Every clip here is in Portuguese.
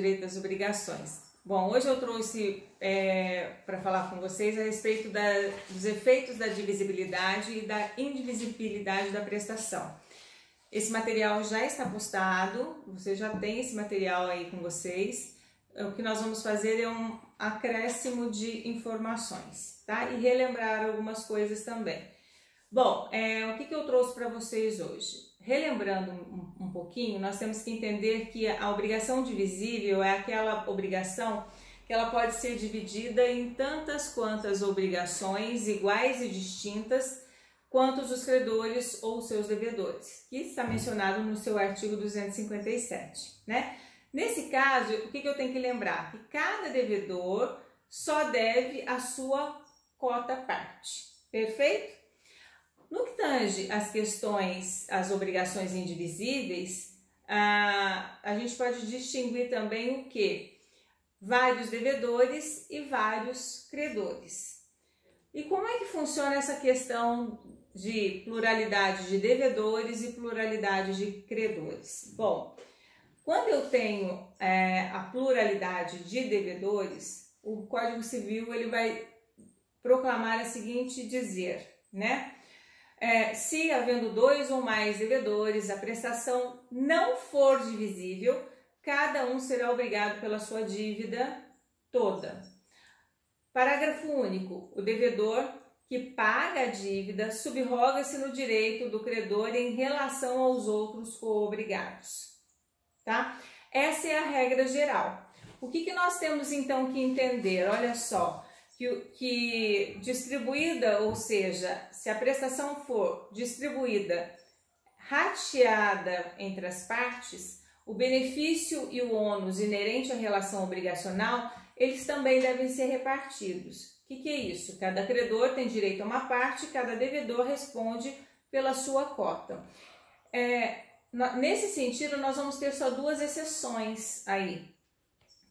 direito das obrigações. Bom, hoje eu trouxe para falar com vocês a respeito dos efeitos da divisibilidade e da indivisibilidade da prestação. Esse material já está postado, você já tem esse material aí com vocês. O que nós vamos fazer é um acréscimo de informações, tá? E relembrar algumas coisas também. Bom, o que eu trouxe para vocês hoje? Relembrando um pouquinho, nós temos que entender que a obrigação divisível é aquela obrigação que ela pode ser dividida em tantas quantas obrigações iguais e distintas quantos os credores ou seus devedores, que está mencionado no seu artigo 257, né? Nesse caso, o que eu tenho que lembrar? Que cada devedor só deve a sua cota parte, perfeito? No que tange as questões, as obrigações indivisíveis, a gente pode distinguir também o que? Vários devedores e vários credores. E como é que funciona essa questão de pluralidade de devedores e pluralidade de credores? Bom, quando eu tenho a pluralidade de devedores, o Código Civil ele vai proclamar a seguinte dizer, né? Se havendo dois ou mais devedores, a prestação não for divisível, cada um será obrigado pela sua dívida toda. Parágrafo único. O devedor que paga a dívida subroga-se no direito do credor em relação aos outros coobrigados. Tá? Essa é a regra geral. O que nós temos então que entender? Olha só. Que distribuída, ou seja, se a prestação for distribuída, rateada entre as partes, o benefício e o ônus inerente à relação obrigacional, eles também devem ser repartidos. O que é isso? Cada credor tem direito a uma parte, cada devedor responde pela sua cota. Nesse sentido, nós vamos ter só duas exceções aí,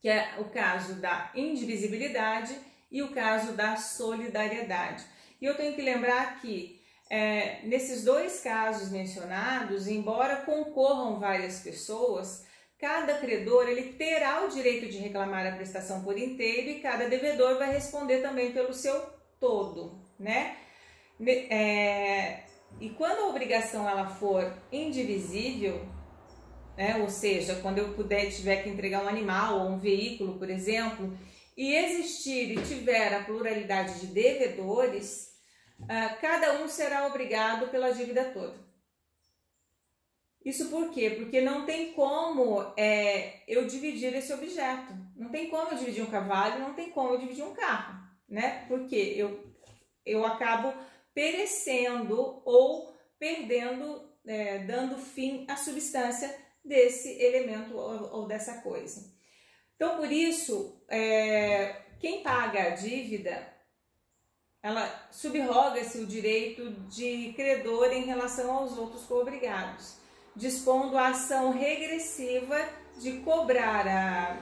que é o caso da indivisibilidade e o caso da solidariedade. E eu tenho que lembrar que nesses dois casos mencionados, embora concorram várias pessoas, cada credor ele terá o direito de reclamar a prestação por inteiro e cada devedor vai responder também pelo seu todo, né? E quando a obrigação ela for indivisível, né, ou seja, quando eu tiver que entregar um animal ou um veículo, por exemplo, e existir e tiver a pluralidade de devedores, cada um será obrigado pela dívida toda. Isso por quê? Porque não tem como eu dividir esse objeto. Não tem como eu dividir um cavalo, não tem como eu dividir um carro, né? Porque eu acabo perecendo ou perdendo, dando fim à substância desse elemento ou dessa coisa. Então, por isso, quem paga a dívida, ela subroga-se o direito de credor em relação aos outros coobrigados, dispondo a ação regressiva de cobrar a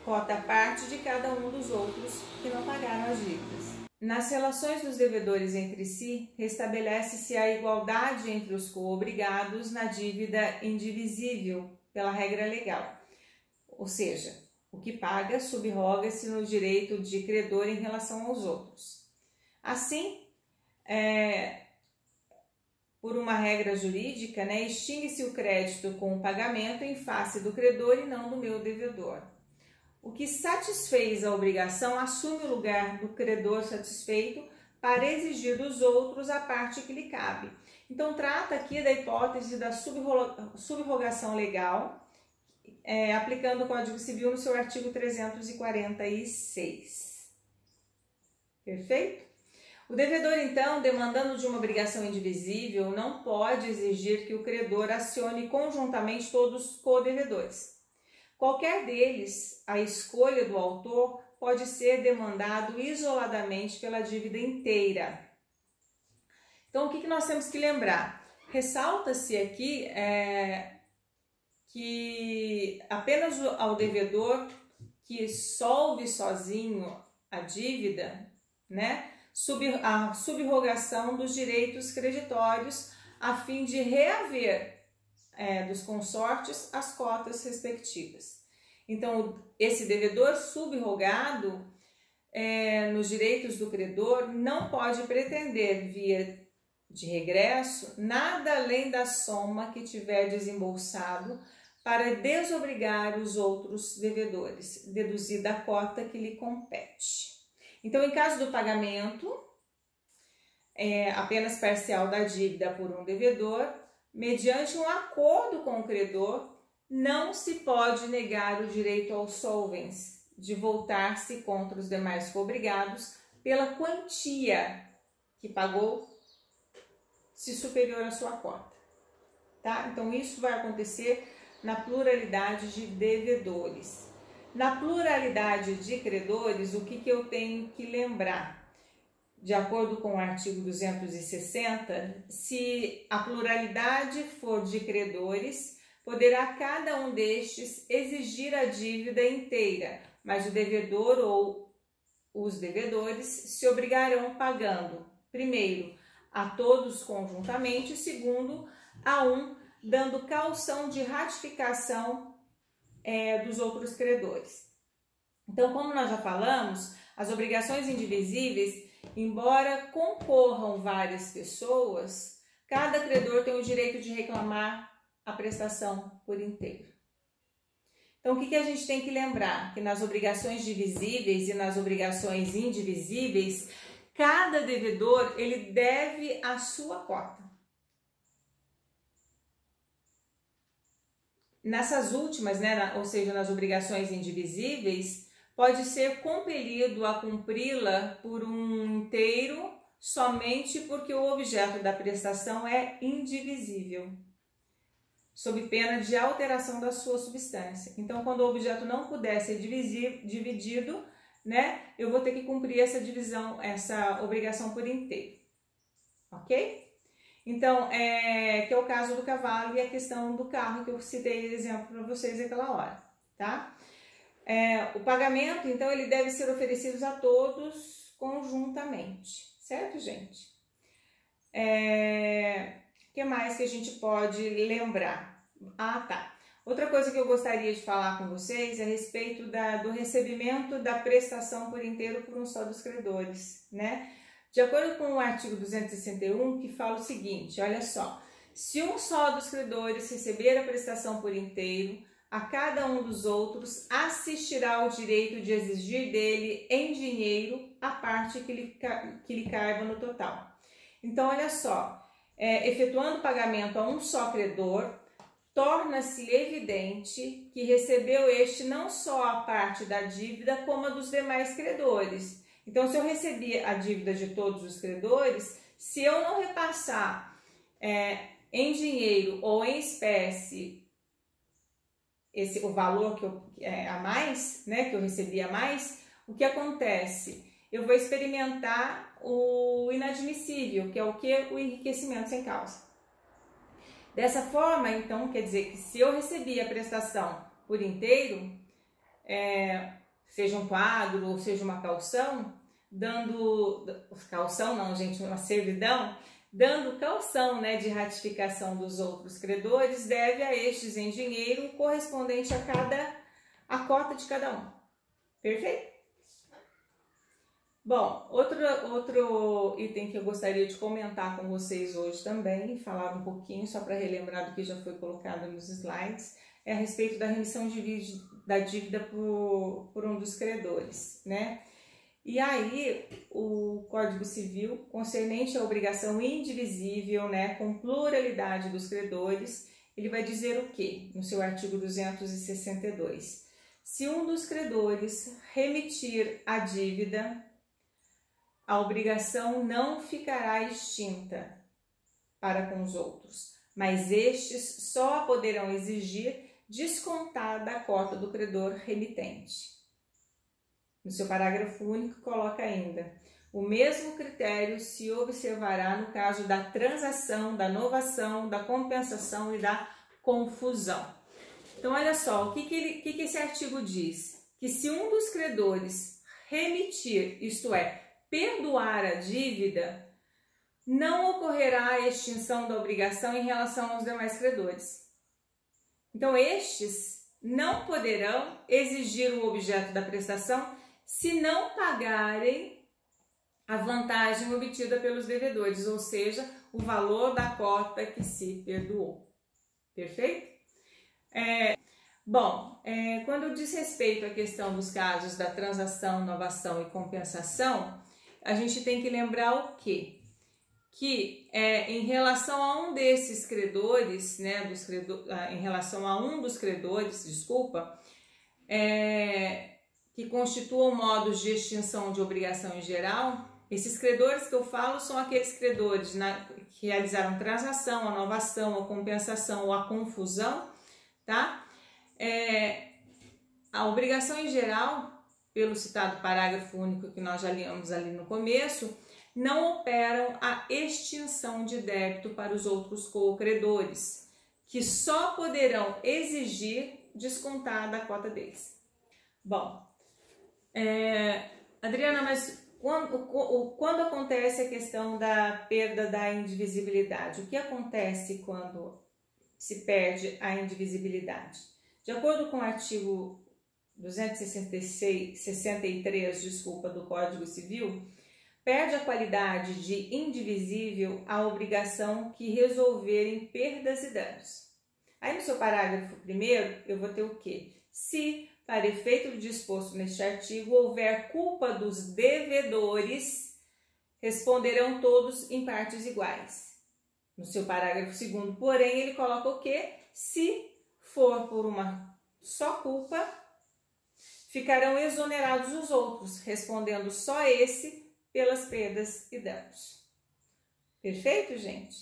cota parte de cada um dos outros que não pagaram as dívidas. Nas relações dos devedores entre si, restabelece-se a igualdade entre os coobrigados na dívida indivisível pela regra legal, ou seja, o que paga subroga-se no direito de credor em relação aos outros. Assim, por uma regra jurídica, né, extingue-se o crédito com o pagamento em face do credor e não do meu devedor. O que satisfez a obrigação assume o lugar do credor satisfeito para exigir dos outros a parte que lhe cabe. Então, trata aqui da hipótese da subrogação legal, aplicando o Código Civil no seu artigo 346. Perfeito? O devedor, então, demandando de uma obrigação indivisível, não pode exigir que o credor acione conjuntamente todos os co-devedores. Qualquer deles, à escolha do autor, pode ser demandado isoladamente pela dívida inteira. Então, o que nós temos que lembrar? Ressalta-se aqui que apenas ao devedor que solve sozinho a dívida, né, a subrogação dos direitos creditórios a fim de reaver dos consortes as cotas respectivas. Então, esse devedor subrogado nos direitos do credor não pode pretender, via de regresso, nada além da soma que tiver desembolsado para desobrigar os outros devedores, deduzida a cota que lhe compete. Então, em caso do pagamento apenas parcial da dívida por um devedor, mediante um acordo com o credor, não se pode negar o direito aos solvens de voltar-se contra os demais cobrigados pela quantia que pagou, se superior à sua cota, tá? Então, isso vai acontecer na pluralidade de devedores. Na pluralidade de credores, o que eu tenho que lembrar? De acordo com o artigo 260, se a pluralidade for de credores, poderá cada um destes exigir a dívida inteira, mas o devedor ou os devedores se obrigarão pagando, primeiro, a todos conjuntamente, segundo, a um, dando caução de ratificação dos outros credores. Então, como nós já falamos, as obrigações indivisíveis, embora concorram várias pessoas, cada credor tem o direito de reclamar a prestação por inteiro. Então, o que a gente tem que lembrar? Que nas obrigações divisíveis e nas obrigações indivisíveis, cada devedor ele deve a sua cota. Nessas últimas, ou seja, nas obrigações indivisíveis, pode ser compelido a cumpri-la por um inteiro somente porque o objeto da prestação é indivisível, sob pena de alteração da sua substância. Então, quando o objeto não puder ser dividido, eu vou ter que cumprir essa divisão, essa obrigação por inteiro, ok? Então, que é o caso do cavalo e a questão do carro que eu citei de exemplo para vocês naquela hora, tá? O pagamento, então, ele deve ser oferecido a todos conjuntamente, certo, gente? O que mais que a gente pode lembrar? Tá. Outra coisa que eu gostaria de falar com vocês é a respeito do recebimento da prestação por inteiro por um só dos credores, De acordo com o artigo 261, que fala o seguinte, olha só, se um só dos credores receber a prestação por inteiro, a cada um dos outros assistirá ao direito de exigir dele em dinheiro a parte que lhe caiba no total. Então, olha só, efetuando o pagamento a um só credor, torna-se evidente que recebeu este não só a parte da dívida, como a dos demais credores. Então, se eu recebi a dívida de todos os credores, se eu não repassar em dinheiro ou em espécie o valor a mais, que eu recebi a mais, o que acontece? Eu vou experimentar o inadmissível, que é o que? O enriquecimento sem causa. Dessa forma, então, quer dizer que se eu recebi a prestação por inteiro, seja um quadro ou seja uma caução, uma servidão, dando caução de ratificação dos outros credores, deve a estes em dinheiro correspondente a cota de cada um. Perfeito? Bom, outro item que eu gostaria de comentar com vocês hoje também, falar um pouquinho, só para relembrar do que já foi colocado nos slides, é a respeito da remissão da dívida por um dos credores, E aí, o Código Civil, concernente à obrigação indivisível, com pluralidade dos credores, ele vai dizer o quê? No seu artigo 262. Se um dos credores remitir a dívida, a obrigação não ficará extinta para com os outros, mas estes só poderão exigir descontada a cota do credor remitente. No seu parágrafo único, coloca ainda: o mesmo critério se observará no caso da transação, da novação, da compensação e da confusão. Então, olha só, o que esse artigo diz? Que se um dos credores remitir, isto é, perdoar a dívida, não ocorrerá a extinção da obrigação em relação aos demais credores. Então, estes não poderão exigir o objeto da prestação se não pagarem a vantagem obtida pelos devedores, ou seja, o valor da cota que se perdoou. Perfeito? Quando diz respeito à questão dos casos da transação, inovação e compensação, a gente tem que lembrar o quê? Que em relação a um desses credores, né, em relação a um dos credores, que constituam modos de extinção de obrigação em geral, esses credores que eu falo são aqueles credores que realizaram transação, a inovação, a compensação ou a confusão, tá? A obrigação em geral, pelo citado parágrafo único que nós já lemos ali no começo, não operam a extinção de débito para os outros co-credores, que só poderão exigir descontar da cota deles. Bom, Adriana, mas quando acontece a questão da perda da indivisibilidade? O que acontece quando se perde a indivisibilidade? De acordo com o artigo 263 do Código Civil, perde a qualidade de indivisível a obrigação que resolver em perdas e danos. Aí no seu parágrafo primeiro, eu vou ter o quê? Se, para efeito do disposto neste artigo, houver culpa dos devedores, responderão todos em partes iguais. No seu parágrafo segundo, porém, ele coloca o quê? Se for por uma só culpa, ficarão exonerados os outros, respondendo só esse pelas perdas e danos. Perfeito, gente?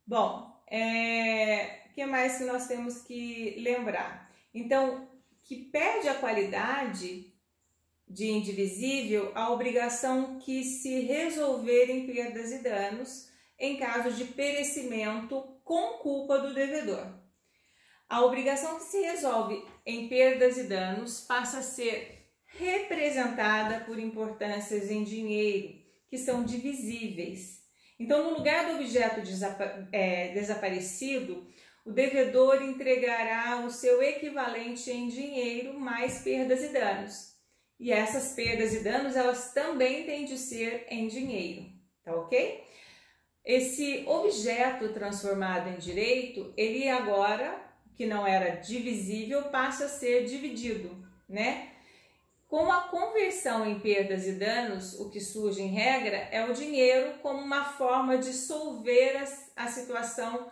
Bom, o que mais que nós temos que lembrar? Então, que perde a qualidade de indivisível a obrigação que se resolver em perdas e danos em caso de perecimento com culpa do devedor. A obrigação que se resolve em perdas e danos passa a ser representada por importâncias em dinheiro, que são divisíveis. Então, no lugar do objeto desaparecido, o devedor entregará o seu equivalente em dinheiro mais perdas e danos. E essas perdas e danos, elas também têm de ser em dinheiro, tá ok? Esse objeto transformado em direito, ele agora, que não era divisível, passa a ser dividido, né? Com a conversão em perdas e danos, o que surge em regra é o dinheiro como uma forma de solver a situação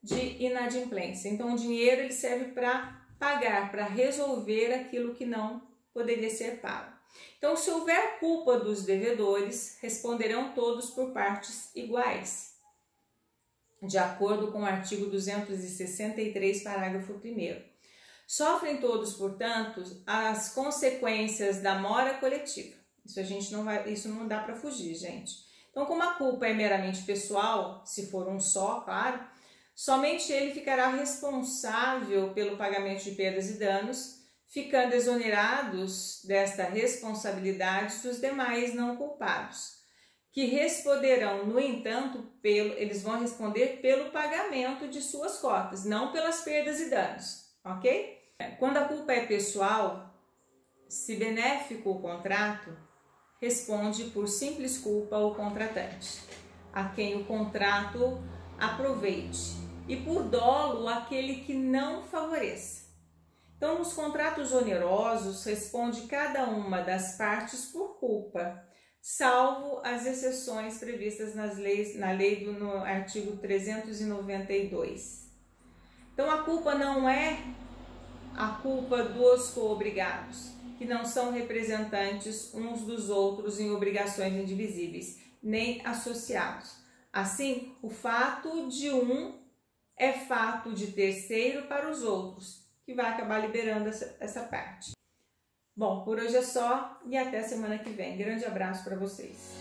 de inadimplência. Então, o dinheiro ele serve para pagar, para resolver aquilo que não poderia ser pago. Então, se houver culpa dos devedores, responderão todos por partes iguais, de acordo com o artigo 263, parágrafo 1º. Sofrem todos, portanto, as consequências da mora coletiva. Isso não dá para fugir, gente. Então, como a culpa é meramente pessoal, se for um só, claro, somente ele ficará responsável pelo pagamento de perdas e danos, ficando exonerados desta responsabilidade dos demais não culpados, que responderão, no entanto, eles vão responder pelo pagamento de suas cotas, não pelas perdas e danos, ok? Quando a culpa é pessoal, se benéfico o contrato, responde por simples culpa o contratante, a quem o contrato aproveite, e por dolo aquele que não favoreça. Então, nos contratos onerosos, responde cada uma das partes por culpa, salvo as exceções previstas na lei no artigo 392. Então, a culpa não é a culpa dos coobrigados, que não são representantes uns dos outros em obrigações indivisíveis, nem associados. Assim, o fato de um é fato de terceiro para os outros, que vai acabar liberando essa parte. Bom, por hoje é só e até semana que vem. Grande abraço para vocês.